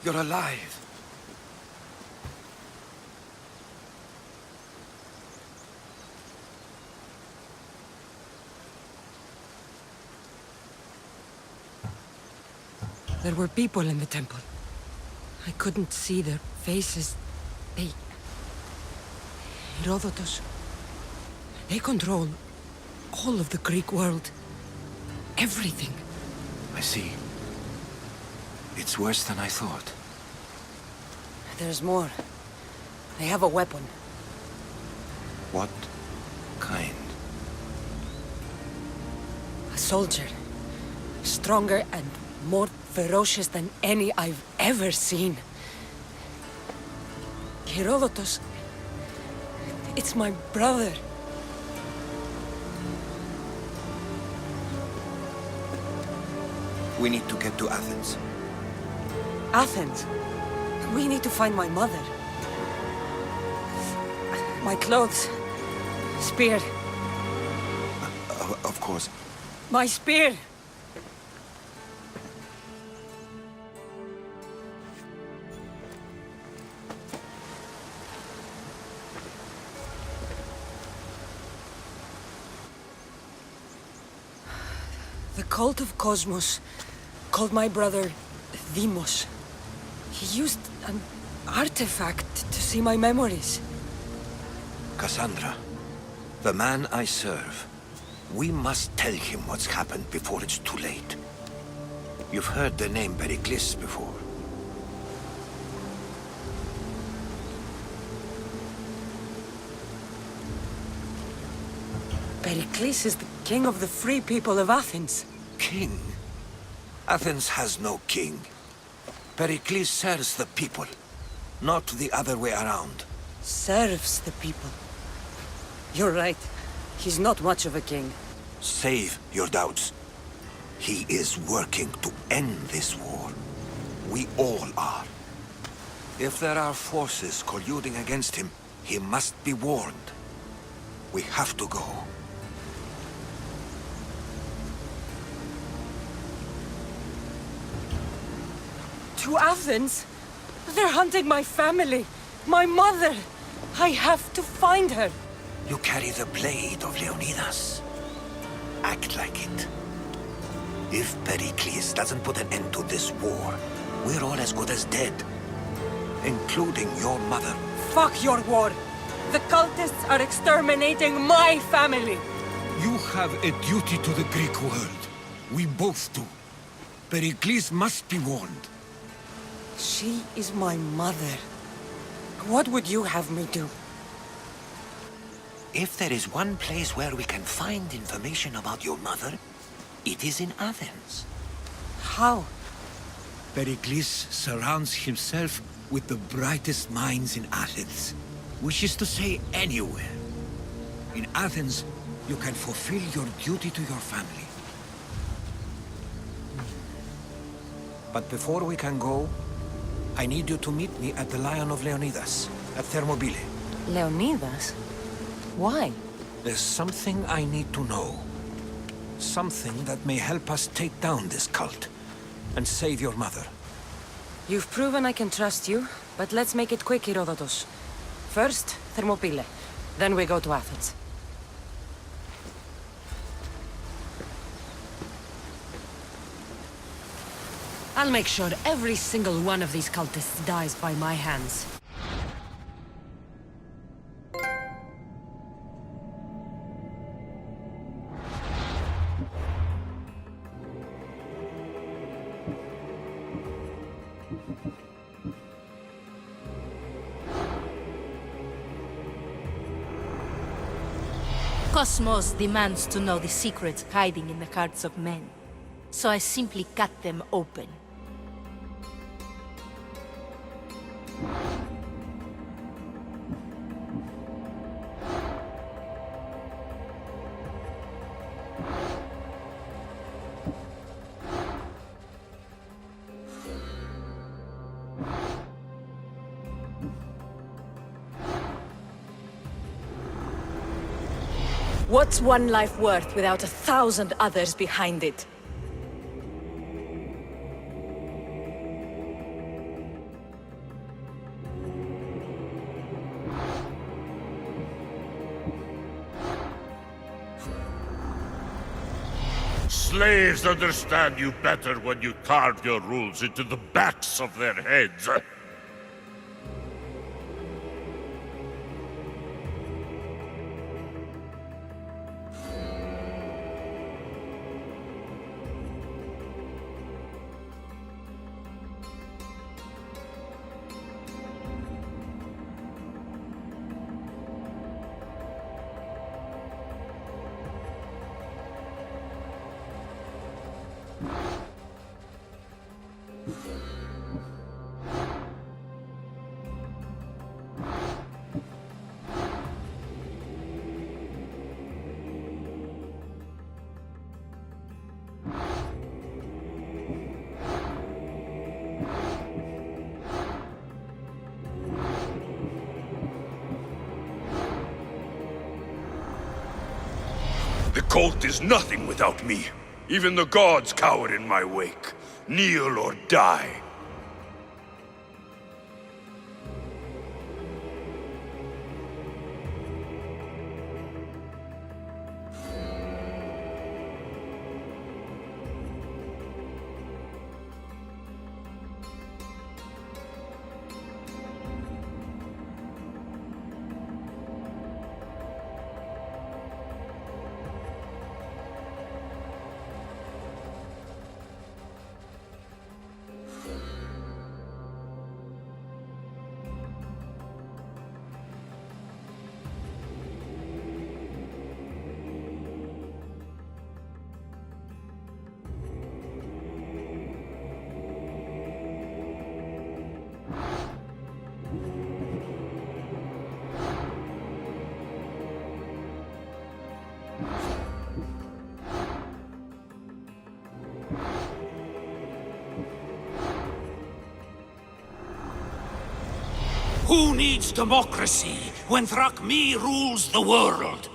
You're alive. There were people in the temple. I couldn't see their faces. They... Herodotus. They control all of the Greek world. Everything. I see. It's worse than I thought. There's more. They have a weapon. What kind? A soldier. Stronger and more ferocious than any I've ever seen. Herodotus. It's my brother. We need to get to Athens. Athens? We need to find my mother. My clothes. Spear. Of course. My spear! The cult of Cosmos called my brother Deimos. He used an artifact to see my memories. Cassandra, the man I serve. We must tell him what's happened before it's too late. You've heard the name Pericles before. Pericles is the king of the free people of Athens. King? Athens has no king. Pericles serves the people, not the other way around. Serves the people. You're right. He's not much of a king. Save your doubts. He is working to end this war. We all are. If there are forces colluding against him, he must be warned. We have to go. To Athens? They're hunting my family. My mother. I have to find her. You carry the blade of Leonidas. Act like it. If Pericles doesn't put an end to this war, we're all as good as dead. Including your mother. Fuck your war. The cultists are exterminating my family. You have a duty to the Greek world. We both do. Pericles must be warned. She is my mother. What would you have me do? If there is one place where we can find information about your mother, it is in Athens. How? Pericles surrounds himself with the brightest minds in Athens. Which is to say, anywhere. In Athens, you can fulfill your duty to your family. But before we can go, I need you to meet me at the Lion of Leonidas, at Thermopylae. Leonidas? Why? There's something I need to know. Something that may help us take down this cult and save your mother. You've proven I can trust you, but let's make it quick, Herodotus. First, Thermopylae. Then we go to Athens. I'll make sure every single one of these cultists dies by my hands. Cosmos demands to know the secrets hiding in the hearts of men, so I simply cut them open. What's one life worth without 1,000 others behind it? slaves understand you better when you carve your rules into the backs of their heads. The cult is nothing without me. Even the gods cower in my wake. Kneel or die. Who needs democracy when Thrakmi rules the world?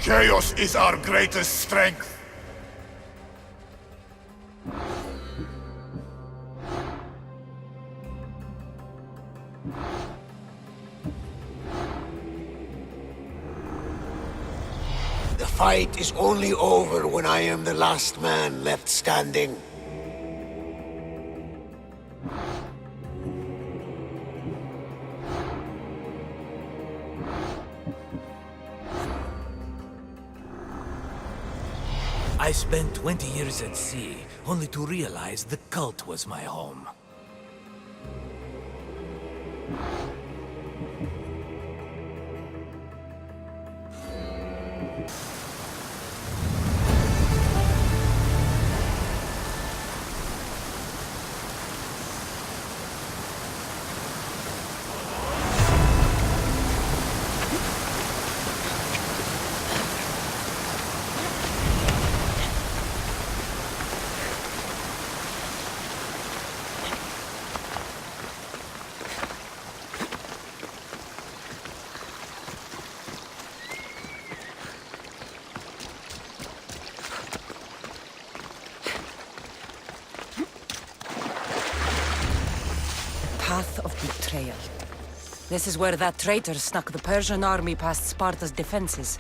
Chaos is our greatest strength. The fight is only over when I am the last man left standing. I spent 20 years at sea, only to realize the cult was my home. Path of Betrayal. This is where that traitor snuck the Persian army past Sparta's defenses.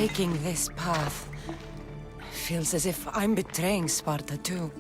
taking this path, feels as if I'm betraying Sparta too.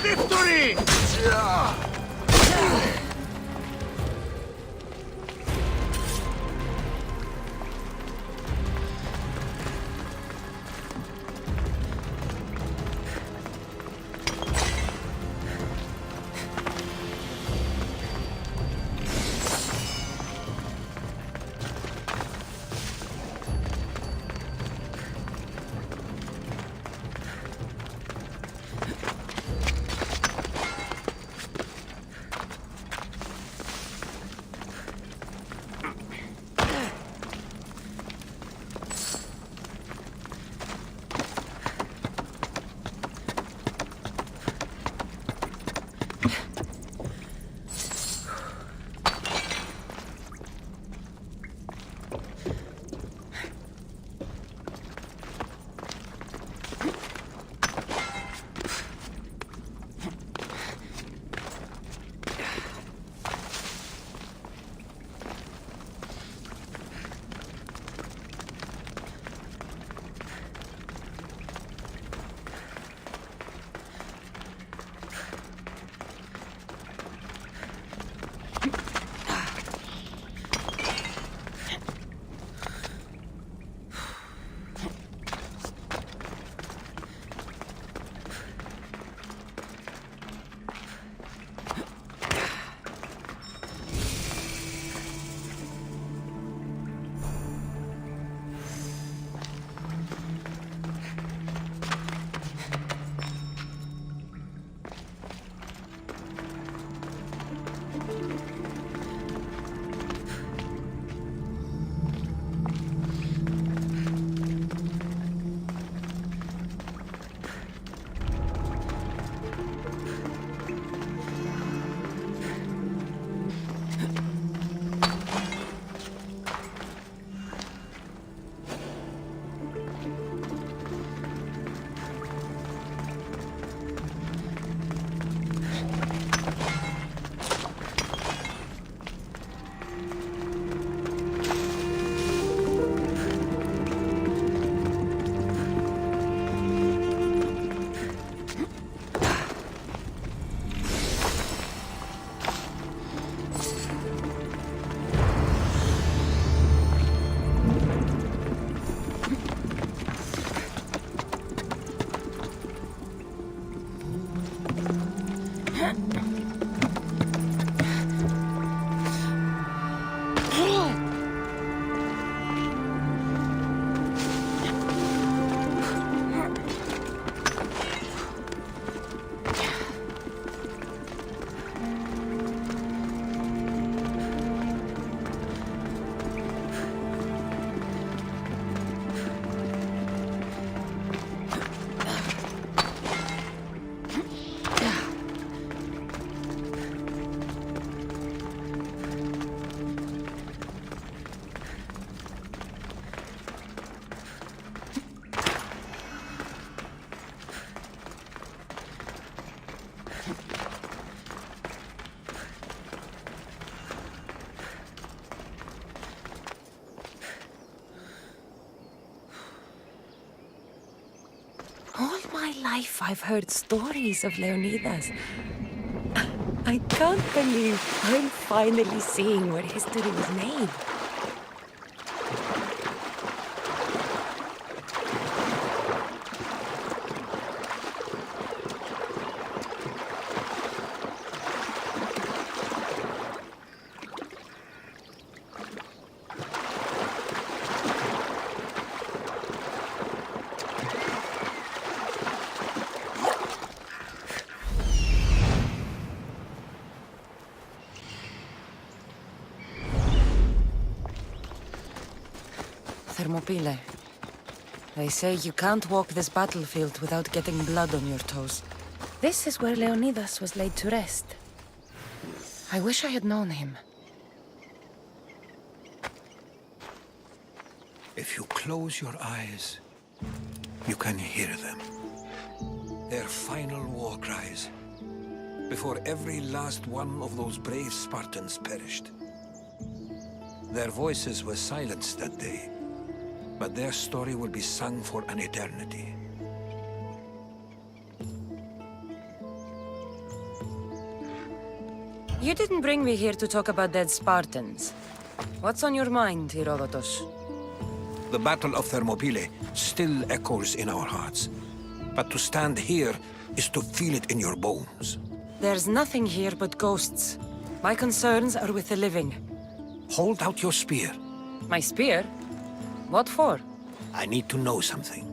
Victory! my life, I've heard stories of Leonidas. I can't believe I'm finally seeing where history was made. Thermopylae. They say you can't walk this battlefield without getting blood on your toes. This is where Leonidas was laid to rest. I wish I had known him. If you close your eyes, you can hear them. Their final war cries, before every last one of those brave Spartans perished. Their voices were silenced that day, but their story will be sung for an eternity. You didn't bring me here to talk about dead Spartans. What's on your mind, Herodotus? The Battle of Thermopylae still echoes in our hearts. But to stand here is to feel it in your bones. There's nothing here but ghosts. My concerns are with the living. Hold out your spear. My spear? What for? I need to know something.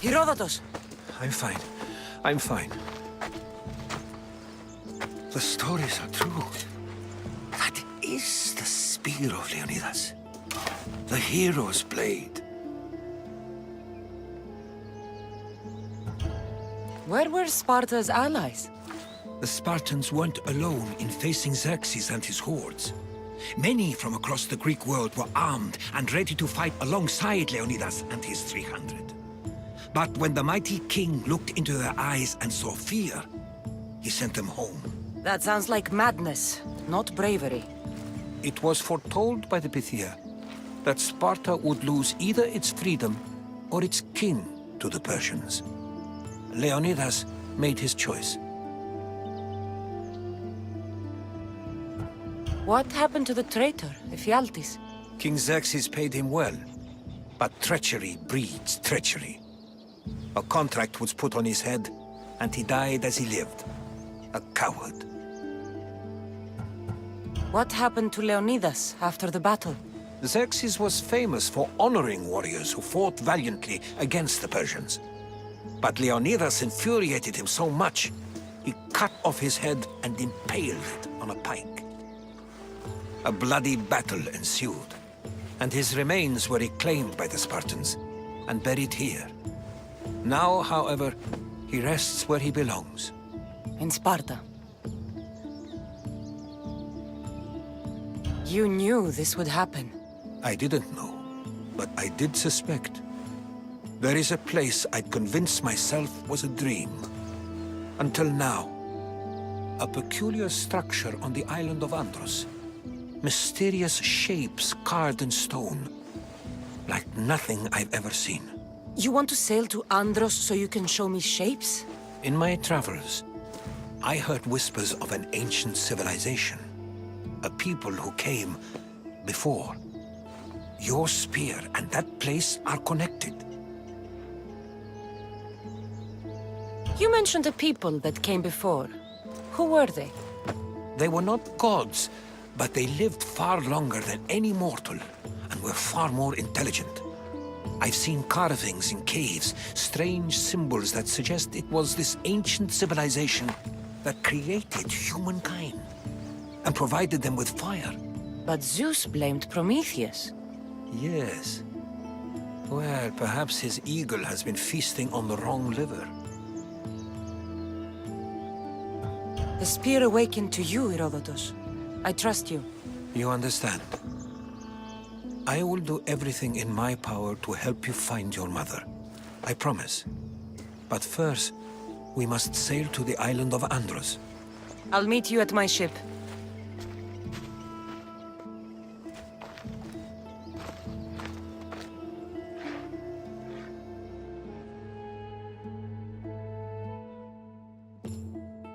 Herodotus! I'm fine. I'm fine. The stories are true. That is the spear of Leonidas. The hero's blade. Where were Sparta's allies? The Spartans weren't alone in facing Xerxes and his hordes. Many from across the Greek world were armed and ready to fight alongside Leonidas and his 300. But when the mighty king looked into their eyes and saw fear, he sent them home. That sounds like madness, not bravery. It was foretold by the Pythia that Sparta would lose either its freedom or its king to the Persians. Leonidas made his choice. What happened to the traitor, Ephialtes? King Xerxes paid him well, but treachery breeds treachery. A contract was put on his head, and he died as he lived. A coward. What happened to Leonidas after the battle? Xerxes was famous for honoring warriors who fought valiantly against the Persians. But Leonidas infuriated him so much, he cut off his head and impaled it on a pike. A bloody battle ensued, and his remains were reclaimed by the Spartans and buried here. Now, however, he rests where he belongs. In Sparta. You knew this would happen. I didn't know, but I did suspect. There is a place I'd convinced myself was a dream. Until now. A peculiar structure on the island of Andros. Mysterious shapes carved in stone. Like nothing I've ever seen. You want to sail to Andros so you can show me shapes? In my travels, I heard whispers of an ancient civilization. A people who came before. Your spear and that place are connected. You mentioned a people that came before. Who were they? They were not gods, but they lived far longer than any mortal, and were far more intelligent. I've seen carvings in caves, strange symbols that suggest it was this ancient civilization that created humankind, and provided them with fire. But Zeus blamed Prometheus. Yes. Well, perhaps his eagle has been feasting on the wrong liver. The spear awakened to you, Herodotus. I trust you. You understand. I will do everything in my power to help you find your mother. I promise. But first, we must sail to the island of Andros. I'll meet you at my ship.